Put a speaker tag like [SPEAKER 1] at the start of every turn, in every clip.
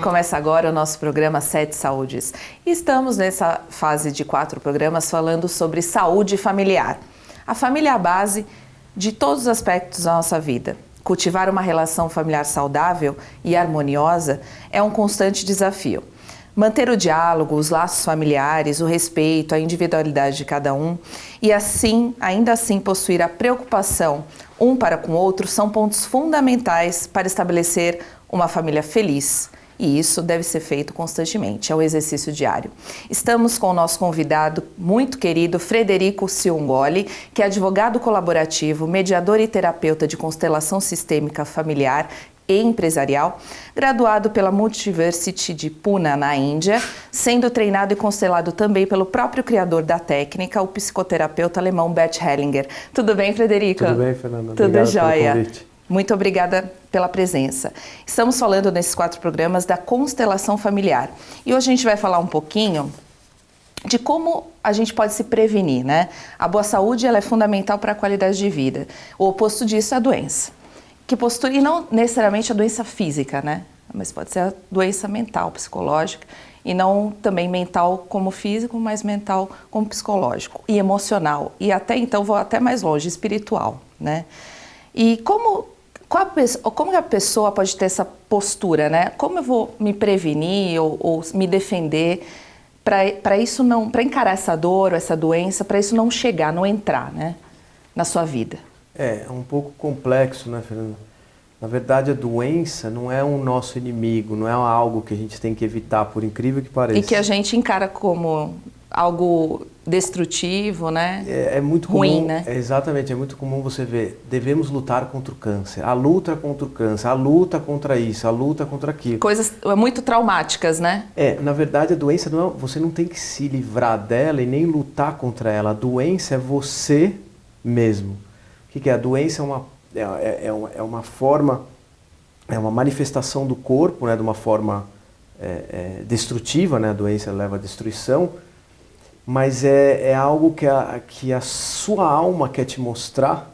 [SPEAKER 1] Começa agora o nosso programa Sete Saúdes. E estamos nessa fase de 4 programas falando sobre saúde familiar. A família é a base de todos os aspectos da nossa vida. Cultivar uma relação familiar saudável e harmoniosa é um constante desafio. Manter o diálogo, os laços familiares, o respeito, a individualidade de cada um e assim, ainda assim possuir a preocupação um para com o outro são pontos fundamentais para estabelecer uma família feliz. E isso deve ser feito constantemente, é um exercício diário. Estamos com o nosso convidado muito querido, Frederico Ciongoli, que é advogado colaborativo, mediador e terapeuta de constelação sistêmica familiar e empresarial, graduado pela Multiversity de Pune, na Índia, sendo treinado e constelado também pelo próprio criador da técnica, o psicoterapeuta alemão Bert Hellinger. Tudo bem, Frederico?
[SPEAKER 2] Tudo bem, Fernanda.
[SPEAKER 1] Tudo jóia.
[SPEAKER 2] Pelo convite.
[SPEAKER 1] Muito obrigada pela presença. Estamos falando nesses 4 programas da constelação familiar. E hoje a gente vai falar um pouquinho de como a gente pode se prevenir, né? A boa saúde ela é fundamental para a qualidade de vida. O oposto disso é a doença. E não necessariamente a doença física, né? Mas pode ser a doença mental, psicológica. E não também mental como físico, mas mental como psicológico e emocional. E até então vou até mais longe, espiritual, né? E como a pessoa pode ter essa postura, né? Como eu vou me prevenir ou me defender para isso não, para encarar essa dor, essa doença, para isso não chegar, não entrar, né, na sua vida?
[SPEAKER 2] É um pouco complexo, né, Fernanda? Na verdade, a doença não é um nosso inimigo, não é algo que a gente tem que evitar, por incrível que pareça.
[SPEAKER 1] E que a gente encara como algo destrutivo, né?
[SPEAKER 2] É muito comum,
[SPEAKER 1] ruim, né?
[SPEAKER 2] Exatamente, é muito comum você ver, devemos lutar contra o câncer, a luta contra o câncer, a luta contra isso, a luta contra aquilo.
[SPEAKER 1] Coisas muito traumáticas, né?
[SPEAKER 2] Na verdade a doença não é, você não tem que se livrar dela e nem lutar contra ela, a doença é você mesmo. O que é? A doença é uma forma, é uma manifestação do corpo, né, de uma forma destrutiva, né? A doença leva à destruição. Mas é algo que a sua alma quer te mostrar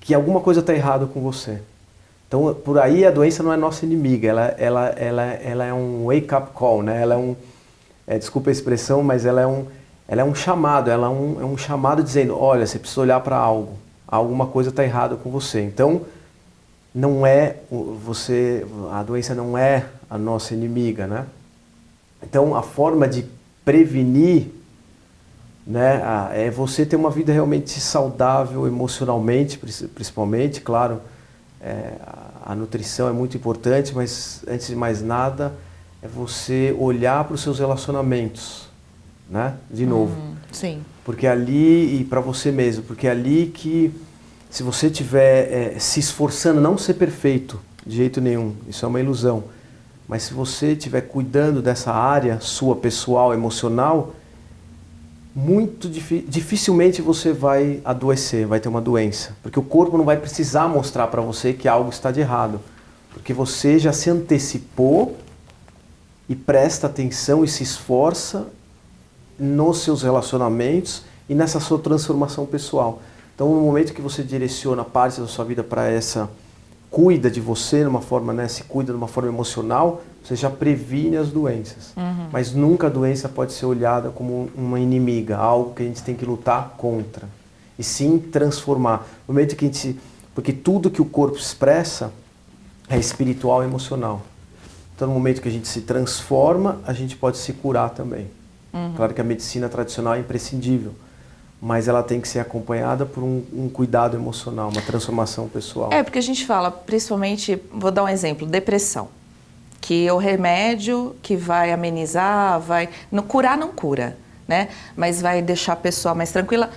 [SPEAKER 2] que alguma coisa está errada com você. Então, por aí a doença não é nossa inimiga, ela é um wake-up call, né? Ela desculpa a expressão, mas ela é um chamado, é um chamado dizendo, olha, você precisa olhar para algo, alguma coisa está errada com você. Então, a doença não é a nossa inimiga, né? Então, a forma de prevenir, né, é você ter uma vida realmente saudável emocionalmente, principalmente, claro, a nutrição é muito importante, mas antes de mais nada é você olhar para os seus relacionamentos, né, de novo.
[SPEAKER 1] Sim.
[SPEAKER 2] Porque ali, e para você mesmo, porque é ali que, se você estiver se esforçando, não ser perfeito de jeito nenhum, isso é uma ilusão, mas se você estiver cuidando dessa área sua pessoal, emocional, dificilmente você vai adoecer, vai ter uma doença. Porque o corpo não vai precisar mostrar para você que algo está de errado. Porque você já se antecipou e presta atenção e se esforça nos seus relacionamentos e nessa sua transformação pessoal. Então, no momento que você direciona parte da sua vida para essa... cuida de você de uma forma, né, se cuida de uma forma emocional, você já previne as doenças. Mas nunca a doença pode ser olhada como uma inimiga, algo que a gente tem que lutar contra. E sim transformar. No momento que porque tudo que o corpo expressa é espiritual e emocional. Então no momento que a gente se transforma, a gente pode se curar também. Claro que a medicina tradicional é imprescindível, mas ela tem que ser acompanhada por um cuidado emocional, uma transformação pessoal.
[SPEAKER 1] Porque a gente fala, principalmente, vou dar um exemplo, depressão. Que o remédio que vai amenizar, curar não cura, né? Mas vai deixar a pessoa mais tranquila.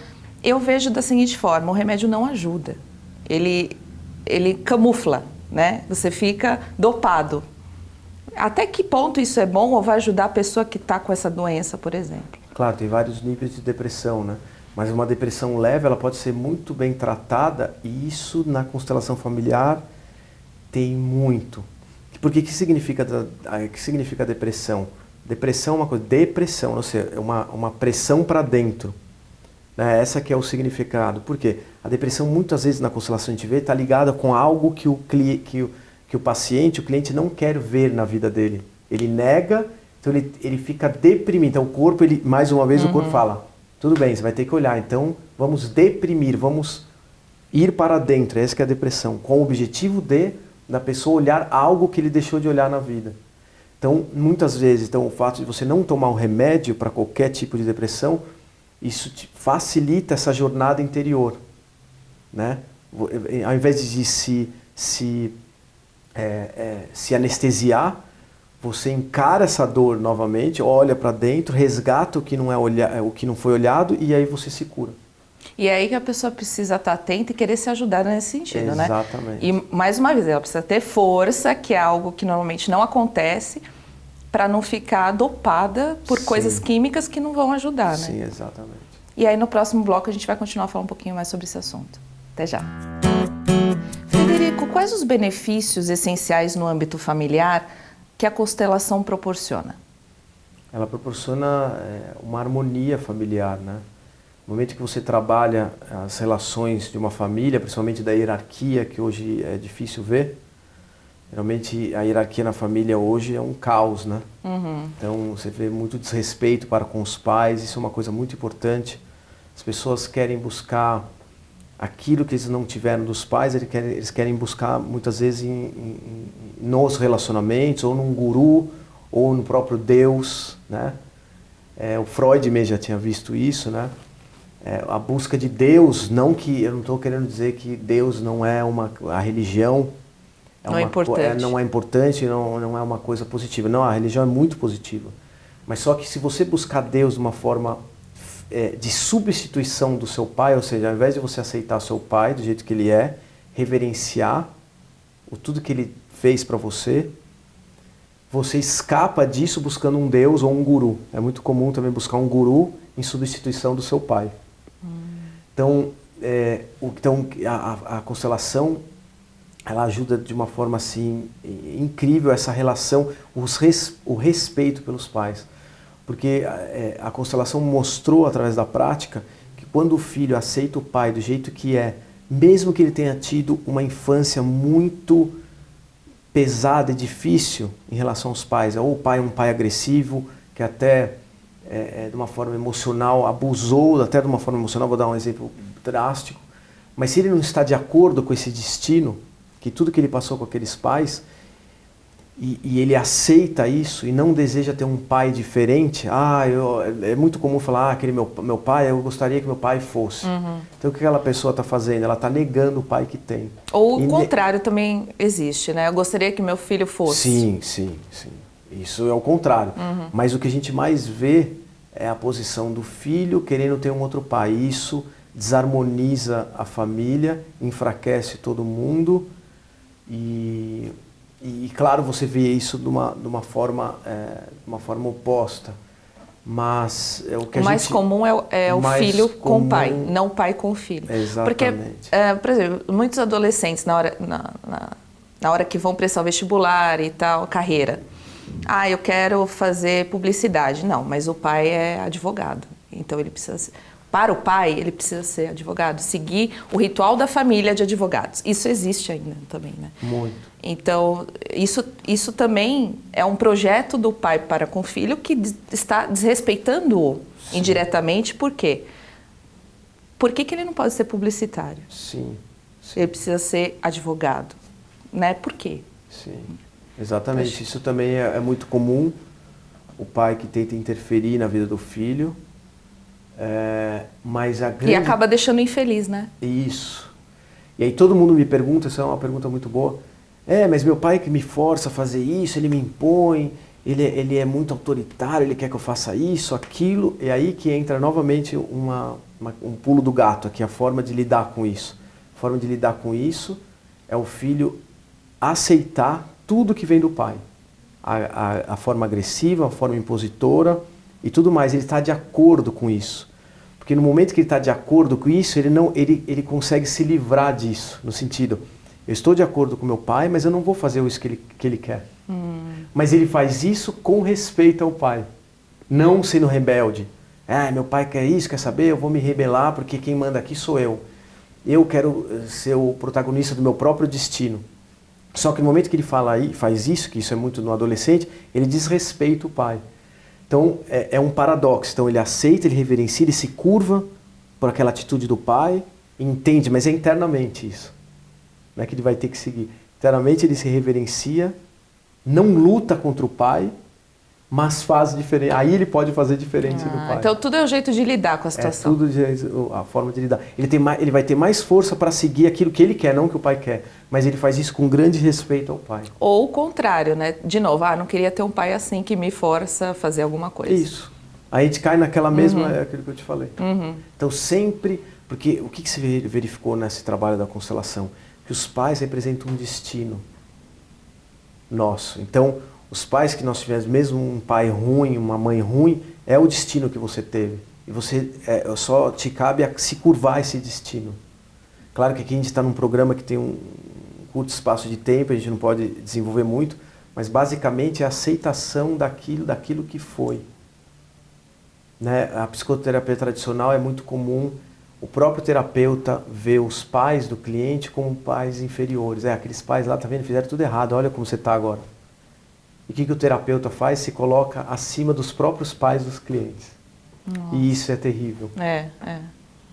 [SPEAKER 1] Eu vejo da seguinte forma, o remédio não ajuda. Ele camufla, né? Você fica dopado. Até que ponto isso é bom ou vai ajudar a pessoa que está com essa doença, por exemplo?
[SPEAKER 2] Claro, tem vários níveis de depressão, né? Mas uma depressão leve, ela pode ser muito bem tratada e isso na constelação familiar tem muito. Porque o que significa depressão? Depressão é uma coisa, depressão, ou seja, é uma pressão para dentro. Né? Essa que é o significado. Por quê? A depressão muitas vezes na constelação a gente vê está ligada com algo que o Porque o cliente não quer ver na vida dele. Ele nega, então ele fica deprimido. Então o corpo, mais uma vez o corpo fala, tudo bem, você vai ter que olhar, então vamos deprimir, vamos ir para dentro. Essa que é a depressão, com o objetivo da pessoa olhar algo que ele deixou de olhar na vida. Então, muitas vezes, o fato de você não tomar um remédio para qualquer tipo de depressão, isso facilita essa jornada interior, né? Ao invés de se anestesiar, você encara essa dor novamente, olha para dentro, resgata o que não foi olhado e aí você se cura.
[SPEAKER 1] E é aí que a pessoa precisa estar atenta e querer se ajudar nesse sentido, né?
[SPEAKER 2] Exatamente.
[SPEAKER 1] E, mais uma vez, ela precisa ter força, que é algo que normalmente não acontece, para não ficar dopada por coisas químicas que não vão ajudar, né?
[SPEAKER 2] Sim, exatamente.
[SPEAKER 1] E aí no próximo bloco a gente vai continuar a falar um pouquinho mais sobre esse assunto. Até já. Frederico, quais os benefícios essenciais no âmbito familiar que a constelação proporciona?
[SPEAKER 2] Ela proporciona uma harmonia familiar, né? No momento que você trabalha as relações de uma família, principalmente da hierarquia, que hoje é difícil ver, geralmente a hierarquia na família hoje é um caos, né? Então você vê muito desrespeito para com os pais, isso é uma coisa muito importante. As pessoas querem buscar aquilo que eles não tiveram dos pais, eles querem buscar muitas vezes nos relacionamentos, ou num guru, ou no próprio Deus, né? O Freud mesmo já tinha visto isso, né? A busca de Deus, eu não estou querendo dizer que Deus não é a religião
[SPEAKER 1] não é importante,
[SPEAKER 2] não é uma coisa positiva. Não, a religião é muito positiva. Mas só que se você buscar Deus de uma forma de substituição do seu pai, ou seja, ao invés de você aceitar seu pai do jeito que ele é, reverenciar tudo que ele fez para você, você escapa disso buscando um Deus ou um guru. É muito comum também buscar um guru em substituição do seu pai. Então, a constelação, ela ajuda de uma forma assim incrível essa relação, o respeito pelos pais. Porque a constelação mostrou através da prática que quando o filho aceita o pai do jeito que é, mesmo que ele tenha tido uma infância muito pesada e difícil em relação aos pais, ou o pai é um pai agressivo, que até de uma forma emocional abusou, até de uma forma emocional, vou dar um exemplo drástico, mas se ele não está de acordo com esse destino, que tudo que ele passou com aqueles pais, e ele aceita isso e não deseja ter um pai diferente, é muito comum falar, aquele meu pai, eu gostaria que meu pai fosse. Então o que aquela pessoa está fazendo? Ela está negando o pai que tem.
[SPEAKER 1] Ou o contrário também existe, né? Eu gostaria que meu filho fosse.
[SPEAKER 2] Sim. Isso é o contrário. Mas o que a gente mais vê é a posição do filho querendo ter um outro pai. Isso desarmoniza a família, enfraquece todo mundo e claro, você vê isso de uma forma oposta. Mas o que
[SPEAKER 1] o mais comum é o filho com o pai, não o pai com o filho.
[SPEAKER 2] Exatamente.
[SPEAKER 1] Porque, por exemplo, muitos adolescentes na hora que vão prestar o vestibular e tal, carreira. Eu quero fazer publicidade. Não, mas o pai é advogado. Então ele precisa para o pai, ele precisa ser advogado, seguir o ritual da família de advogados. Isso existe ainda também, né?
[SPEAKER 2] Muito.
[SPEAKER 1] Então, isso também é um projeto do pai para com o filho que está desrespeitando-o indiretamente. Por quê? Por que ele não pode ser publicitário?
[SPEAKER 2] Sim.
[SPEAKER 1] Ele precisa ser advogado, né? Por quê?
[SPEAKER 2] Sim, exatamente. Isso também é muito comum, o pai que tenta interferir na vida do filho, mas a grande...
[SPEAKER 1] E acaba deixando infeliz, né?
[SPEAKER 2] Isso. E aí todo mundo me pergunta, essa é uma pergunta muito boa, mas meu pai que me força a fazer isso, ele me impõe, ele é muito autoritário, ele quer que eu faça isso, aquilo, e aí que entra novamente um pulo do gato aqui, a forma de lidar com isso. A forma de lidar com isso é o filho aceitar tudo que vem do pai. A forma agressiva, a forma impositora e tudo mais, ele está de acordo com isso. Porque no momento que ele está de acordo com isso, ele consegue se livrar disso, no sentido, eu estou de acordo com meu pai, mas eu não vou fazer isso que ele quer. Mas ele faz isso com respeito ao pai, não sendo rebelde. Meu pai quer isso, quer saber, eu vou me rebelar porque quem manda aqui sou eu. Eu quero ser o protagonista do meu próprio destino. Só que no momento que ele faz isso, que isso é muito no adolescente, ele desrespeita o pai. Então é um paradoxo. Então ele aceita, ele reverencia, ele se curva por aquela atitude do pai, entende, mas é internamente isso. Não é que ele vai ter que seguir. Internamente ele se reverencia, não luta contra o pai, mas faz diferente. Aí ele pode fazer diferente do pai.
[SPEAKER 1] Então tudo é um jeito de lidar com a situação.
[SPEAKER 2] É tudo a forma de lidar. Ele vai ter mais força para seguir aquilo que ele quer, não que o pai quer. Mas ele faz isso com grande respeito ao pai.
[SPEAKER 1] Ou o contrário, né? De novo, não queria ter um pai assim que me força a fazer alguma coisa.
[SPEAKER 2] Isso. Aí a gente cai naquela mesma, aquilo que eu te falei. Então sempre, porque o que se verificou nesse trabalho da constelação? Que os pais representam um destino nosso. Então, os pais que nós tivemos, mesmo um pai ruim, uma mãe ruim, é o destino que você teve. E você só te cabe a se curvar a esse destino. Claro que aqui a gente está num programa que tem um curto espaço de tempo, a gente não pode desenvolver muito, mas basicamente é a aceitação daquilo que foi. Né? A psicoterapia tradicional é muito comum o próprio terapeuta ver os pais do cliente como pais inferiores. Aqueles pais lá, tá vendo, fizeram tudo errado, olha como você está agora. E o que o terapeuta faz? Se coloca acima dos próprios pais dos clientes. Nossa. E isso é terrível.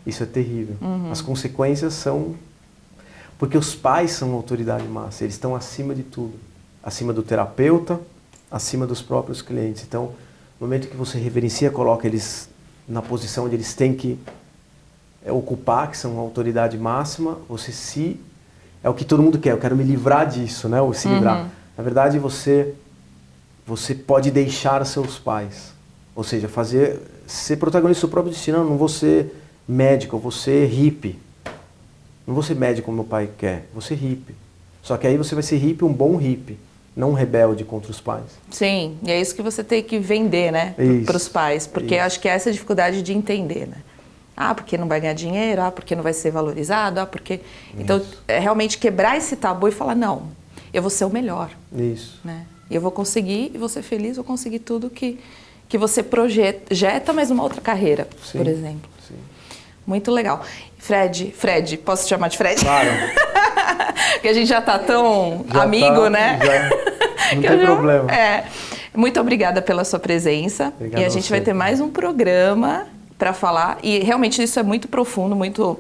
[SPEAKER 2] Isso é terrível. As consequências são... Porque os pais são autoridade máxima, eles estão acima de tudo. Acima do terapeuta, acima dos próprios clientes. Então, no momento que você reverencia, coloca eles na posição onde eles têm que ocupar, que são a autoridade máxima, é o que todo mundo quer, eu quero me livrar disso, né? Ou se livrar. Na verdade, você pode deixar seus pais, ou seja, ser protagonista do seu próprio destino. Não vou ser médico, eu vou ser hippie. Não vou ser médico como meu pai quer, vou ser hippie. Só que aí você vai ser hippie, um bom hippie, não um rebelde contra os pais.
[SPEAKER 1] Sim, e é isso que você tem que vender, né, para os pais, porque eu acho que é essa a dificuldade de entender, né? Porque não vai ganhar dinheiro, porque não vai ser valorizado, porque... Então, é realmente quebrar esse tabu e falar, não, eu vou ser o melhor.
[SPEAKER 2] Isso.
[SPEAKER 1] Né? Eu vou conseguir, e vou ser feliz, vou conseguir tudo que você projeta, mas numa outra carreira, por exemplo.
[SPEAKER 2] Sim.
[SPEAKER 1] Muito legal. Fred, posso te chamar de Fred?
[SPEAKER 2] Claro.
[SPEAKER 1] Que a gente já tá tão amigo, né?
[SPEAKER 2] Não tem problema.
[SPEAKER 1] Muito obrigada pela sua presença.
[SPEAKER 2] Obrigado
[SPEAKER 1] e a gente vai ter mais um programa para falar. E realmente isso é muito profundo, muito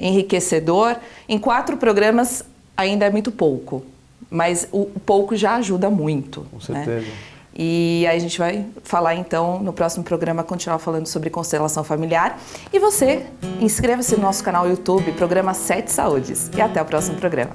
[SPEAKER 1] enriquecedor. Em 4 programas ainda é muito pouco. Mas o pouco já ajuda muito.
[SPEAKER 2] Com certeza.
[SPEAKER 1] Né? E aí a gente vai falar então no próximo programa, continuar falando sobre constelação familiar. E você, inscreva-se no nosso canal YouTube, programa 7 Saúdes. E até o próximo programa.